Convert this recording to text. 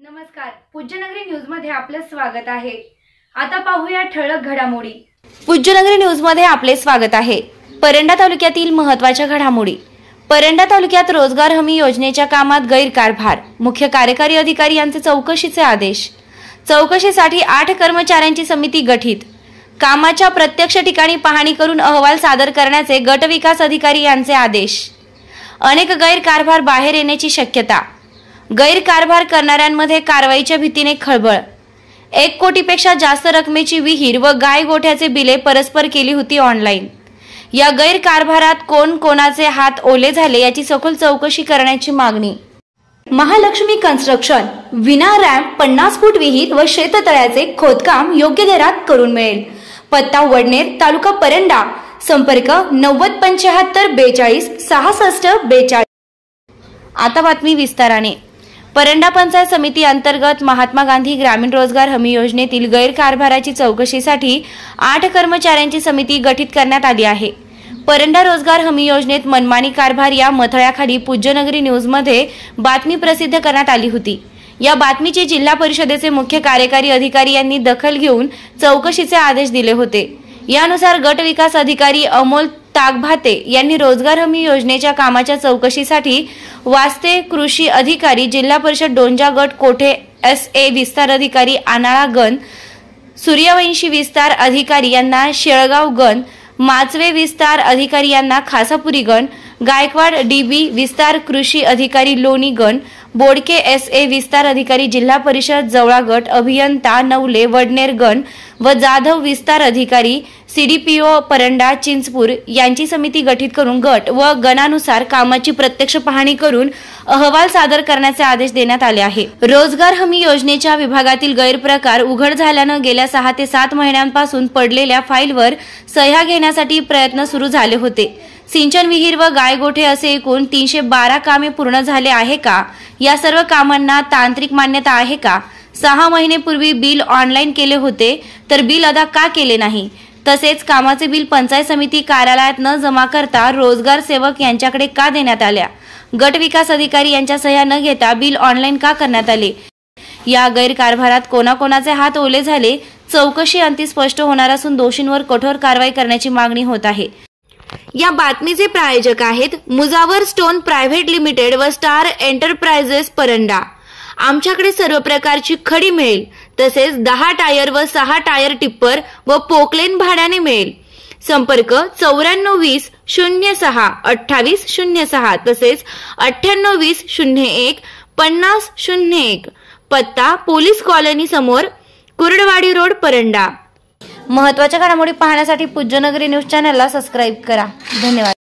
नमस्कार, पूज्यनगरी न्यूज मध्ये आपले स्वागत आहे। आता पाहूया ठळक घडामोडी। पूज्यनगरी न्यूज मध्ये आपले स्वागत आहे। परंडा तालुक्यातील महत्त्वाच्या घडामोडी। परंडा तालुक्यात रोजगार हमी योजनेच्या कामात गैरकारभार, मुख्य कार्यकारी अधिकारी यांचे चौकशीचे आदेश। चौकशीसाठी 8 कर्मचाऱ्यांची समिती गठीत। कामाच्या प्रत्यक्ष ठिकाणी पाहणी करून अहवाल सादर करण्याचे गट विकास अधिकारी यांचे आदेश। अनेक गैरकारभार बाहेर येण्याची शक्यता। गैरकारभार करणाऱ्यांमध्ये कारवाईच्या भीतीने खळबळ। 1 कोटीपेक्षा जास्त रकमेची विहीर व गाय गोठ्याचे बिले परस्पर केली होती ऑनलाईन। या गैरकारभारात कोण कोणाचे हात ओले झाले याची सखोल चौकशी करण्याची मागणी। महालक्ष्मी कन्स्ट्रक्शन विना रॅम्प 50 फूट विहीर व शेततळ्याचे खोदकाम योग्य दरात करून मिळेल। पत्ता वडनेर, तालुका परंडा। संपर्क 9075 42 66 42। आता बातमी विस्ताराने। परंडा पंचायत समिती अंतर्गत महात्मा गांधी ग्रामीण रोजगार हमी योजनेतील गैरकारभाराची चौकशीसाठी 8 कर्मचाऱ्यांची समिती गठीत करण्यात आली आहे। परंडा रोजगार हमी योजनेत मनमानी कारभार या मथळ्याखाली पूज्यनगरी न्यूज मध्ये बातमी प्रसिद्ध करण्यात आली होती। या बातमीची जिल्हा परिषदेचे मुख्य कार्यकारी अधिकारी यांनी दखल घेऊन चौकशीचे आदेश दिले होते। यानुसार गट विकास अधिकारी अमोल तागभाते यांनी रोजगार हमी योजनेच्या कामाच्या चौकशीसाठी वास्ते कृषी अधिकारी, जिल्हा परिषद डोंजा गट कोठे SA विस्तार अधिकारी आनाळा गण, सूर्यवंशी विस्तार अधिकारी यांना शेळगाव गण, माचवे विस्तार अधिकारी यांना खासापुरी गण, गायकवाड DB विस्तार कृषी अधिकारी लोणी गण, बोडके SA विस्तार अधिकारी जिल्हा परिषद जवळा गट, अभियंता नवले वडनेर गण व जाधव विस्तार अधिकारी CDPO परंडा चिंचपूर यांची समिती गठीत करून गट व गणानुसार कामाची प्रत्यक्ष पाहणी करून अहवाल सादर करण्याचे आदेश देण्यात आले आहे। रोजगार हमी योजनेच्या विभागातील गैरप्रकार उघड झाल्याने गेल्या 6 ते 7 महिन्यांपासून पडलेल्या फाईलवर सह्या घेण्यासाठी प्रयत्न सुरू झाले होते। सिंचन विहीर व गायगोठे असे एकूण 312 कामे पूर्ण झाले आहे का? या सर्व कामांना तांत्रिक मान्यता आहे का? 6 महिनेपूर्वी बिल ऑनलाईन केले होते तर बिल अदा का केले नाही? तसेच कामाचे बिल पंचायत समिती कार्यालयात न जमा करता रोजगार सेवक यांच्याकडे का देण्यात आल्या? गट विकास अधिकारी यांच्या सह्या न घेता बिल ऑनलाईन का करण्यात आले? या गैरकारभारात कोणाकोणाचे हात ओले झाले? चौकशी अंती स्पष्ट होणार असून दोषींवर कठोर कारवाई करण्याची मागणी होत आहे। या बातमीचे प्रायोजक आहेत मुजावर स्टोन प्रायव्हेट लिमिटेड व स्टार एंटरप्राइजेस परंडा। आमच्याकडे सर्व प्रकारची खडी मिळेल, तसेच 10 टायर व 6 टायर टिप्पर व पोकलेन भाड्याने मिळेल। संपर्क 9420 06 28 06 तसेच 9820 01 50 01। पत्ता पोलीस कॉलनी समोर, कुर्डवाडी रोड, परंडा। महत्त्वाच्या घडामोडी पाहण्यासाठी पूज्यनगरी न्यूज चॅनलला सबस्क्राइब करा। धन्यवाद।